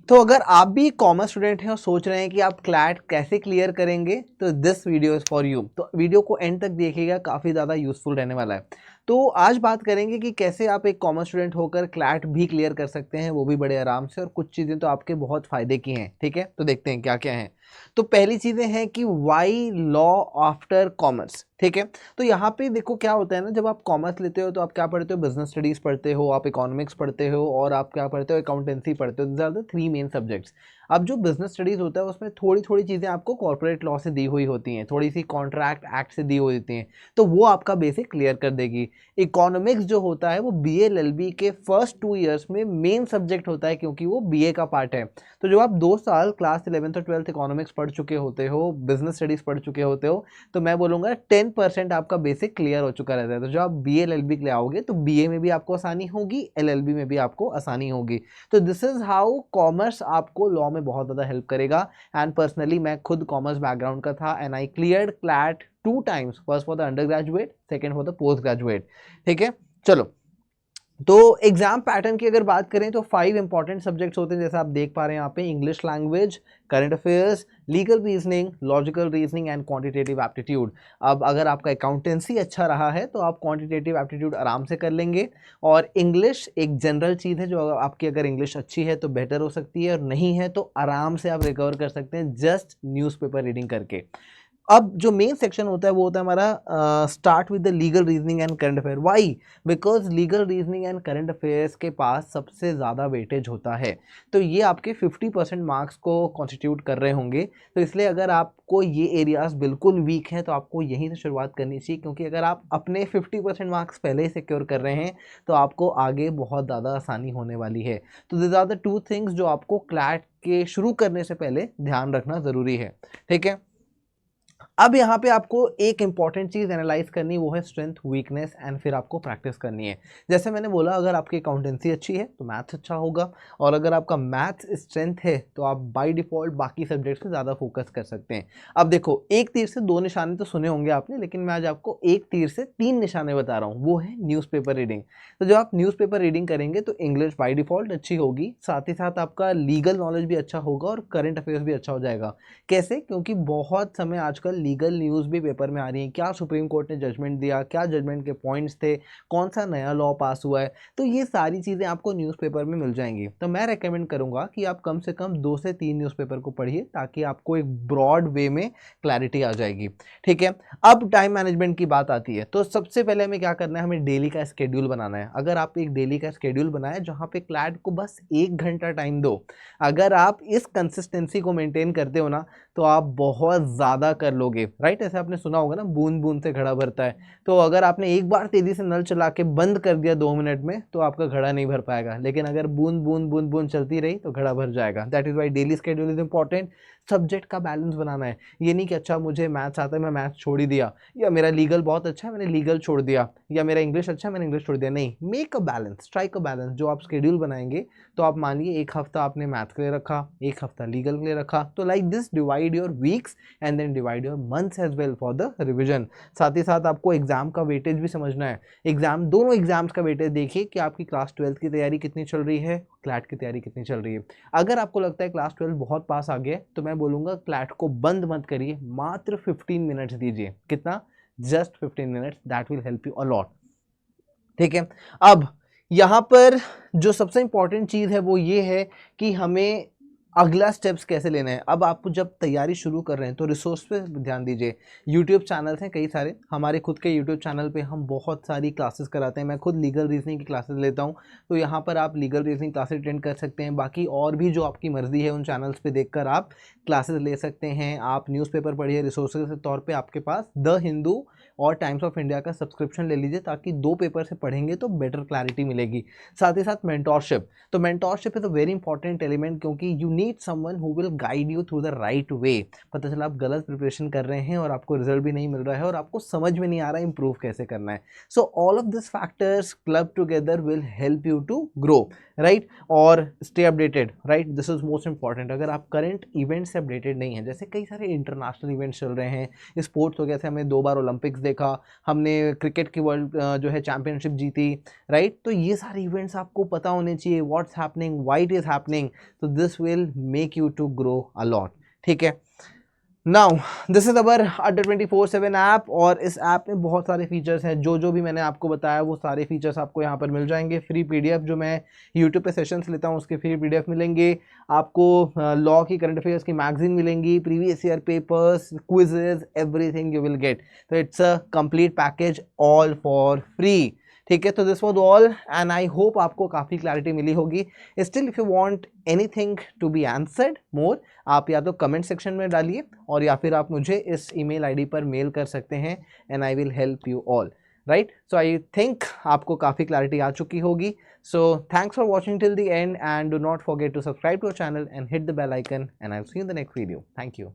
तो अगर आप भी कॉमर्स स्टूडेंट हैं और सोच रहे हैं कि आप क्लैट कैसे क्लियर करेंगे, तो this video is for you. तो वीडियो को एंड तक देखिएगा, काफ़ी ज़्यादा यूजफुल रहने वाला है। तो आज बात करेंगे कि कैसे आप एक कॉमर्स स्टूडेंट होकर क्लैट भी क्लियर कर सकते हैं, वो भी बड़े आराम से, और कुछ चीज़ें तो आपके बहुत फ़ायदे की हैं। ठीक है, तो देखते हैं क्या क्या हैं। तो पहली चीज़ें हैं कि वाई लॉ आफ्टर कॉमर्स। ठीक है, तो यहाँ पे देखो क्या होता है ना, जब आप कॉमर्स लेते हो तो आप क्या पढ़ते हो, बिजनेस स्टडीज़ पढ़ते हो, आप इकोनॉमिक्स पढ़ते हो, और आप क्या पढ़ते हो, अकाउंटेंसी पढ़ते हो। This are the three main subjects. अब जो बिजनेस स्टडीज़ होता है उसमें थोड़ी थोड़ी चीज़ें आपको कॉर्पोरेट लॉ से दी हुई होती हैं, थोड़ी सी कॉन्ट्रैक्ट एक्ट से दी हुई होती हैं, तो वो आपका बेसिक क्लियर कर देगी। इकोनॉमिक्स जो होता है वो बी एल एल बी के फर्स्ट 2 ईयर्स में मेन सब्जेक्ट होता है, क्योंकि वो बीए का पार्ट है। तो जब आप 2 साल क्लास 11th और 12th इकोनॉमिक्स पढ़ चुके होते हो, बिजनेस स्टडीज़ पढ़ चुके होते हो, तो मैं बोलूँगा 10% आपका बेसिक क्लियर हो चुका रहता है। तो जब आप बी एल एल बी के लिए आओगे तो बीए में भी आपको आसानी होगी, एल एल बी में भी आपको आसानी होगी। तो दिस इज़ हाउ कॉमर्स आपको लॉ में बहुत ज़्यादा हेल्प करेगा। एंड पर्सनली मैं खुद कॉमर्स बैकग्राउंड का था, and I cleared CLAT 2 times, first for the under graduate, second for the post graduate. ठीक है, चलो। तो एग्जाम पैटर्न की अगर बात करें तो 5 इंपॉर्टेंट सब्जेक्ट्स होते हैं, जैसे आप देख पा रहे हैं यहाँ पे, English language, current affairs, legal reasoning, logical reasoning and quantitative aptitude. अब अगर आपका अकाउंटेंसी अच्छा रहा है तो आप क्वांटिटेटिव एप्टीट्यूड आराम से कर लेंगे। और इंग्लिश एक जनरल चीज़ है, जो आपकी अगर इंग्लिश अच्छी है तो बेटर हो सकती है, और नहीं है तो आराम से आप रिकवर कर सकते हैं जस्ट न्यूज़पेपर रीडिंग करके। अब जो मेन सेक्शन होता है वो होता है हमारा start with the legal reasoning and current affair. Why? Because legal reasoning and current affairs के पास सबसे ज़्यादा वेटेज होता है, तो ये आपके 50% मार्क्स को कॉन्स्टिट्यूट कर रहे होंगे। तो इसलिए अगर आपको ये एरियाज बिल्कुल वीक हैं तो आपको यहीं से शुरुआत करनी चाहिए, क्योंकि अगर आप अपने 50% मार्क्स पहले ही सिक्योर कर रहे हैं तो आपको आगे बहुत ज़्यादा आसानी होने वाली है। तो दिस आर द 2 थिंग्स जो आपको क्लैट के शुरू करने से पहले ध्यान रखना ज़रूरी है। ठीक है, अब यहाँ पे आपको एक इंपॉर्टेंट चीज़ एनालाइज करनी, वो है स्ट्रेंथ वीकनेस, एंड फिर आपको प्रैक्टिस करनी है। जैसे मैंने बोला, अगर आपकी अकाउंटेंसी अच्छी है तो मैथ्स अच्छा होगा, और अगर आपका मैथ्स स्ट्रेंथ है तो आप बाय डिफ़ॉल्ट बाकी सब्जेक्ट्स पे ज़्यादा फोकस कर सकते हैं। अब देखो, एक तीर से 2 निशाने तो सुने होंगे आपने, लेकिन मैं आज आपको एक तीर से 3 निशाने बता रहा हूँ, वो है न्यूज़पेपर रीडिंग। तो जब आप न्यूज़पेपर रीडिंग करेंगे तो इंग्लिश बाय डिफ़ॉल्ट अच्छी होगी, साथ ही साथ आपका लीगल नॉलेज भी अच्छा होगा और करंट अफेयर्स भी अच्छा हो जाएगा। कैसे? क्योंकि बहुत समय आजकल लीगल न्यूज़ भी पेपर में आ रही है, क्या सुप्रीम कोर्ट ने जजमेंट दिया, क्या जजमेंट के पॉइंट्स थे, कौन सा नया लॉ पास हुआ है, तो ये सारी चीज़ें आपको न्यूज़पेपर में मिल जाएंगी। तो मैं रेकमेंड करूंगा कि आप कम से कम 2 से 3 न्यूज़पेपर को पढ़िए, ताकि आपको एक ब्रॉड वे में क्लैरिटी आ जाएगी। ठीक है, अब टाइम मैनेजमेंट की बात आती है, तो सबसे पहले हमें क्या करना है, हमें डेली का स्केड्यूल बनाना है। अगर आप एक डेली का स्केड्यूल बनाए जहाँ पे क्लैट को बस 1 घंटा टाइम दो, अगर आप इस कंसिस्टेंसी को मेंटेन करते हो ना, तो आप बहुत ज़्यादा कर लोगे। राइट, ऐसे आपने सुना होगा ना, बूंद बूंद से घड़ा भरता है। तो अगर आपने एक बार तेज़ी से नल चला के बंद कर दिया 2 मिनट में, तो आपका घड़ा नहीं भर पाएगा, लेकिन अगर बूंद बूंद बूंद बूंद चलती रही तो घड़ा भर जाएगा। That is why daily schedule is important. Subject का बैलेंस बनाना है, ये नहीं कि अच्छा मुझे मैथ्स आता है मैं मैथ्स छोड़ ही दिया, या मेरा लीगल बहुत अच्छा है मैंने लीगल छोड़ दिया, या मेरा इंग्लिश अच्छा है मैंने इंग्लिश छोड़ दिया। नहीं, make a balance, strike a balance. जो आप स्केड्यूल बनाएंगे, तो आप मानिए एक हफ्ता आपने मैथ्स के लिए रखा, एक हफ्ता लीगल के लिए रखा, तो like this divide your weeks and then divide your months as well for the revision. साथ ही साथ आपको एग्जाम का वेटेज भी समझना है। दोनों एग्जाम्स का वेटेज देखिए कि आपकी क्लास 12th की तैयारी कितनी चल रही है, क्लैट की तैयारी कितनी चल रही है। अगर आपको लगता है क्लास 12 बहुत पास आ गया, तो मैं बोलूँगा क्लैट को बंद मत करिए, मात्र 15 मिनट्स दीजिए। कितना? Just 15 minutes, that will help you a lot. ठीक है, अब यहाँ पर जो सबसे इंपॉर्टेंट चीज़ है वो ये है कि हमें अगला स्टेप्स कैसे लेना है। अब आप जब तैयारी शुरू कर रहे हैं तो रिसोर्स पे ध्यान दीजिए। यूट्यूब चैनल्स हैं कई सारे, हमारे खुद के यूट्यूब चैनल पे हम बहुत सारी क्लासेस कराते हैं। मैं खुद लीगल रीजनिंग की क्लासेस लेता हूँ, तो यहाँ पर आप लीगल रीजनिंग क्लासेस अटेंड कर सकते हैं। बाकी और भी जो आपकी मर्जी है उन चैनल्स पे देखकर आप क्लासेस ले सकते हैं। आप न्यूज़पेपर पढ़िए, रिसोर्सेज के तौर पर आपके पास द हिंदू और टाइम्स ऑफ इंडिया का सब्सक्रिप्शन ले लीजिए, ताकि 2 पेपर से पढ़ेंगे तो बेटर क्लैरिटी मिलेगी। साथ ही साथ मेंटोरशिप, तो mentorship is a very important element, क्योंकि you need someone who will guide you through the right way. पता चला आप गलत प्रिपरेशन कर रहे हैं और आपको रिजल्ट भी नहीं मिल रहा है और आपको समझ में नहीं आ रहा है इंप्रूव कैसे करना है। So all of this factors club together will help you to grow, right, और stay updated. Right, this is most important. अगर आप करंट इवेंट से अपडेटेड नहीं है, जैसे कई सारे इंटरनेशनल इवेंट्स चल रहे हैं, स्पोर्ट्स हो गया, जैसे हमें 2 बार ओलंपिक्स देखा, हमने क्रिकेट की वर्ल्ड जो है चैम्पियनशिप जीती, राइट। तो ये सारे इवेंट्स आपको पता होने चाहिए, what's happening, why it is happening, तो this will make you to grow a lot, ठीक है। नाउ दिस इज अवर अड्डा 24/7 ऐप, और इस ऐप में बहुत सारे फीचर्स हैं। जो भी मैंने आपको बताया वो सारे फीचर्स आपको यहाँ पर मिल जाएंगे। फ्री पीडीएफ जो मैं यूट्यूब पे सेशंस लेता हूँ उसके फ्री पीडीएफ मिलेंगे आपको, लॉ की, करंट अफेयर्स की मैगजीन मिलेंगी, previous year papers, quizzes, everything you will get. तो it's a complete package, all for free, ठीक है। तो this was all and I hope आपको काफ़ी क्लैरिटी मिली होगी। Still if you want anything to be answered more, आप या तो कमेंट सेक्शन में डालिए और या फिर आप मुझे इस ईमेल आईडी पर मेल कर सकते हैं and I will help you all, right. So I think आपको काफ़ी क्लैरिटी आ चुकी होगी। So thanks for watching till the end and do not forget to subscribe to our channel and hit the bell icon and I will see you in the next video. Thank you.